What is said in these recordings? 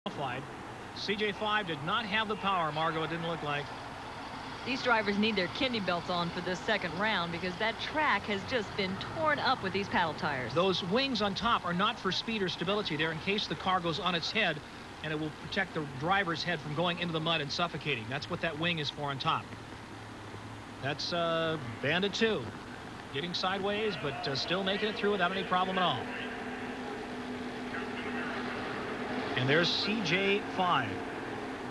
qualified. CJ5 did not have the power, Margo, it didn't look like. These drivers need their kidney belts on for this second round because that track has just been torn up with these paddle tires. Those wings on top are not for speed or stability. They're in case the car goes on its head, and it will protect the driver's head from going into the mud and suffocating. That's what that wing is for on top. That's Bandit 2. Getting sideways, but still making it through without any problem at all. And there's CJ5.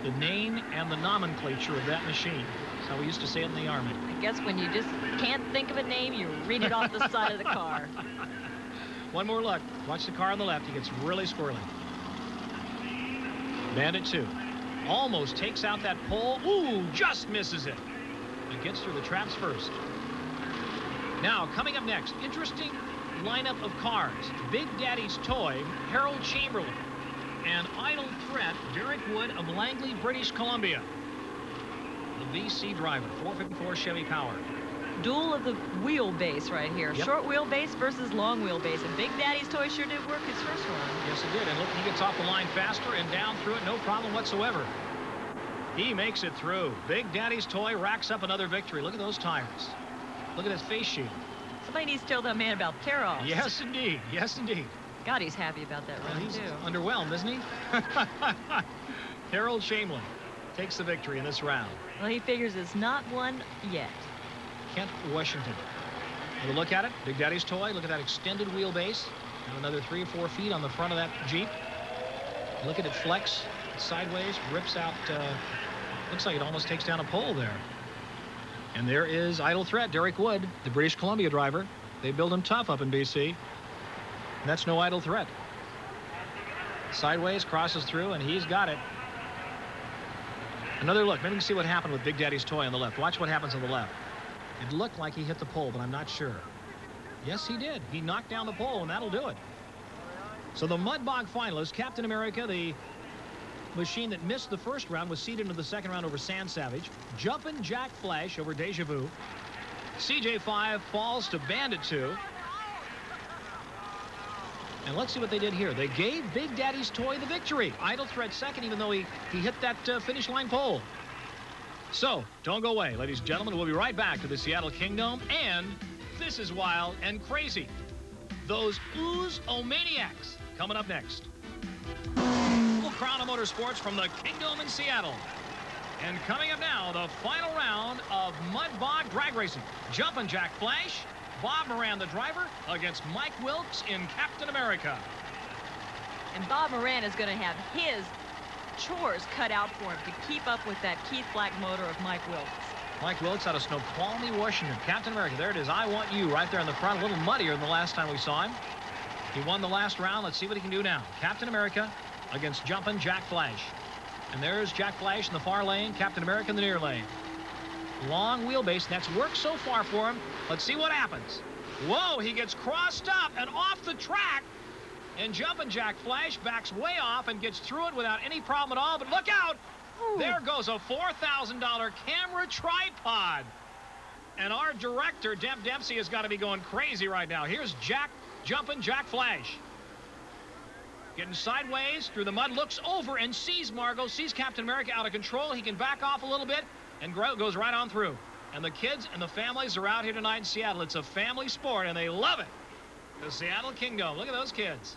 The name and the nomenclature of that machine. That's how we used to say it in the Army. I guess when you just can't think of a name, you read it off the side of the car. One more look. Watch the car on the left. He gets really squirrely. Bandit 2 almost takes out that pole. Ooh, just misses it. It gets through the traps first. Now, coming up next, interesting lineup of cars. Big Daddy's Toy, Harold Chamberlain, and Idle Threat, Derek Wood of Langley, British Columbia. The VC driver, 454 Chevy Power. Duel of the wheelbase right here. Yep. Short wheelbase versus long wheelbase. And Big Daddy's Toy sure did work his first one. Yes, it did. And look, he gets off the line faster and down through it, no problem whatsoever. He makes it through. Big Daddy's Toy racks up another victory. Look at those tires. Look at his face shield. Somebody needs to tell that man about tear-offs. Yes, indeed. Yes, indeed. God, he's happy about that run, He's too. underwhelmed, isn't he? Harold Chamberlain takes the victory in this round. Well, he figures it's not won yet. Kent Washington. Have a look at it. Big Daddy's Toy. Look at that extended wheelbase. And another 3 or 4 feet on the front of that Jeep. Look at it flex sideways, rips out. Looks like it almost takes down a pole there. And there is Idle Threat, Derek Wood, the British Columbia driver. They build him tough up in BC. And that's no Idle Threat. Sideways, crosses through, and he's got it. Another look. Maybe we can see what happened with Big Daddy's Toy on the left. Watch what happens on the left. It looked like he hit the pole, but I'm not sure. Yes, he did. He knocked down the pole, and that'll do it. So the Mud Bog finalists, Captain America, the machine that missed the first round, was seeded into the second round over Sand Savage. Jumpin' Jack Flash over Deja Vu. CJ5 falls to Bandit 2. And let's see what they did here. They gave Big Daddy's Toy the victory. Idle Threat second, even though he hit that finish line pole. So, don't go away, ladies and gentlemen. We'll be right back to the Seattle Kingdome. And this is wild and crazy. Those Ooze-O-Maniacs coming up next. Full crown of motorsports from the Kingdome in Seattle. And coming up now, the final round of Mud Bog drag racing. Jumpin' Jack Flash, Bob Moran, the driver, against Mike Wilkes in Captain America. And Bob Moran is going to have his chores cut out for him to keep up with that Keith Black motor of Mike Wilkes. Mike Wilkes out of Snoqualmie, Washington. Captain America, there it is. I Want You right there in the front. A little muddier than the last time we saw him. He won the last round. Let's see what he can do now. Captain America against Jumpin' Jack Flash. And there's Jack Flash in the far lane, Captain America in the near lane. Long wheelbase. That's worked so far for him. Let's see what happens. Whoa, he gets crossed up and off the track. And Jumpin' Jack Flash backs way off and gets through it without any problem at all. But look out! Ooh. There goes a $4,000 camera tripod. And our director, Deb Dempsey, has got to be going crazy right now. Here's Jumpin' Jack Flash. Getting sideways through the mud, looks over and sees Margo, sees Captain America out of control. He can back off a little bit and goes right on through. And the kids and the families are out here tonight in Seattle. It's a family sport, and they love it. The Seattle Kingdome. Look at those kids.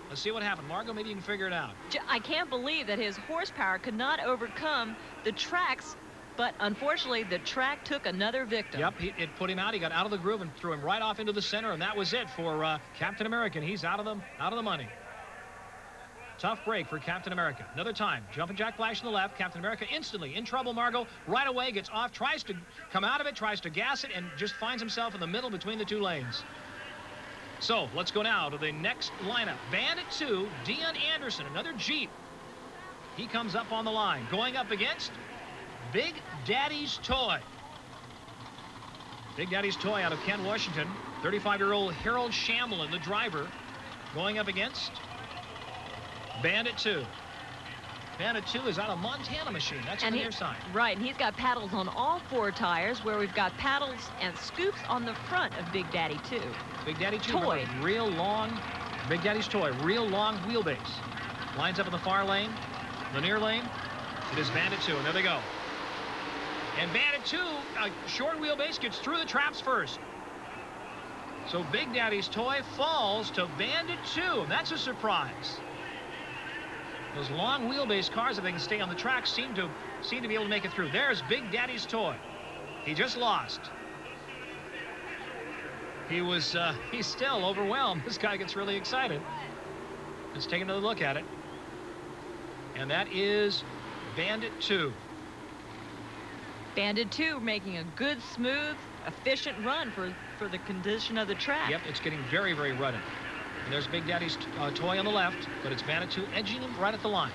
Let's see what happened. Margo, maybe you can figure it out. I can't believe that his horsepower could not overcome the tracks, but unfortunately, the track took another victim. Yep, it put him out. He got out of the groove and threw him right off into the center, and that was it for Captain America. He's out of the money. Tough break for Captain America. Another time. Jumpin' Jack Flash on the left. Captain America instantly in trouble. Margo right away gets off, tries to come out of it, tries to gas it, and just finds himself in the middle between the two lanes. So let's go now to the next lineup. Bandit 2, Dion Anderson, another Jeep. He comes up on the line, going up against Big Daddy's Toy. Big Daddy's Toy out of Kent, Washington. 35-year-old Harold Chamberlain, the driver, going up against Bandit 2. Bandit 2 is out of Montana machine. That's on the near side. Right, and he's got paddles on all 4 tires, where we've got paddles and scoops on the front of Big Daddy 2. Big Daddy 2, Toy. real long. Big Daddy's Toy, real long wheelbase. Lines up in the far lane, the near lane. It is Bandit 2, and there they go. And Bandit 2, a short wheelbase, gets through the traps first. So Big Daddy's toy falls to Bandit 2. That's a surprise. Those long wheelbase cars, if they can stay on the track, seem to be able to make it through. There's Big Daddy's toy. He just lost. He's still overwhelmed. This guy gets really excited. Let's take another look at it. And that is Bandit 2. Bandit 2 making a good, smooth, efficient run for the condition of the track. Yep, it's getting very, very ruddy. And there's Big Daddy's toy on the left, but it's Bandit 2 edging him right at the line.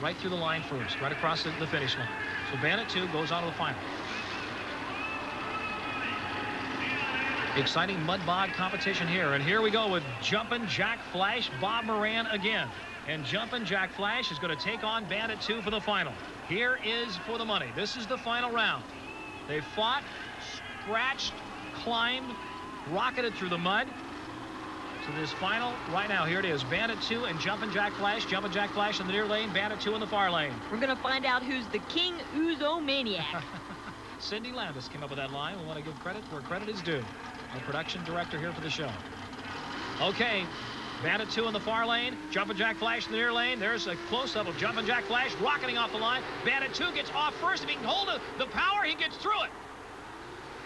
Right through the line first, right across the finish line. So Bandit 2 goes on to the final. Exciting mud bog competition here. And here we go with Jumpin' Jack Flash, Bob Moran again. And Jumpin' Jack Flash is going to take on Bandit 2 for the final. Here is for the money. This is the final round. They fought, scratched, climbed, rocketed through the mud. So this final right now, here it is. Bandit 2 and Jumpin' Jack Flash. Jumpin' Jack Flash in the near lane, Bandit 2 in the far lane. We're going to find out who's the King Ouzo Maniac. Cindy Landis came up with that line. We want to give credit where credit is due. Our production director here for the show. Okay, Bandit 2 in the far lane, Jumpin' Jack Flash in the near lane. There's a close-up of Jumpin' Jack Flash rocketing off the line. Bandit 2 gets off first. If he can hold the power, he gets through it.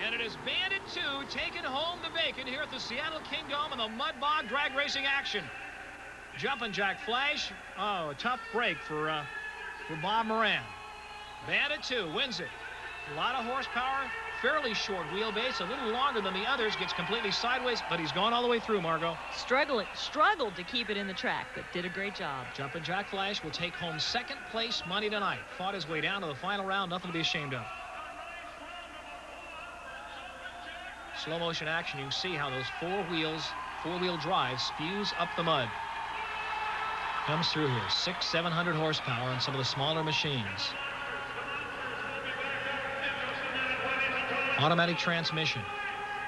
And it is Bandit 2 taking home the bacon here at the Seattle Kingdome in the mud bog drag racing action. Jumpin' Jack Flash, oh, a tough break for Bob Moran. Bandit 2 wins it. A lot of horsepower, fairly short wheelbase, a little longer than the others, gets completely sideways, but he's gone all the way through, Margo. Struggled to keep it in the track, but did a great job. Jumpin' Jack Flash will take home second place money tonight. Fought his way down to the final round, nothing to be ashamed of. Slow motion action, you can see how those four-wheel drive spews up the mud. Comes through here, 600-700 horsepower on some of the smaller machines. Automatic transmission.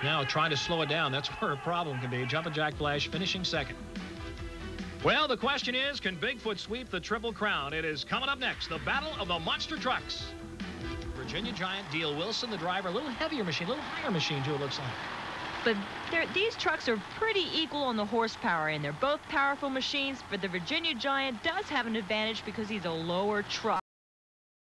Now trying to slow it down. That's where a problem can be. Jumpin' Jack Flash finishing second. Well, the question is, can Bigfoot sweep the Triple Crown? It is coming up next. The Battle of the Monster Trucks. Virginia Giant, Deal Wilson, the driver. A little heavier machine, a little higher machine, too, it looks like. But these trucks are pretty equal on the horsepower, and they're both powerful machines, but the Virginia Giant does have an advantage because he's a lower truck.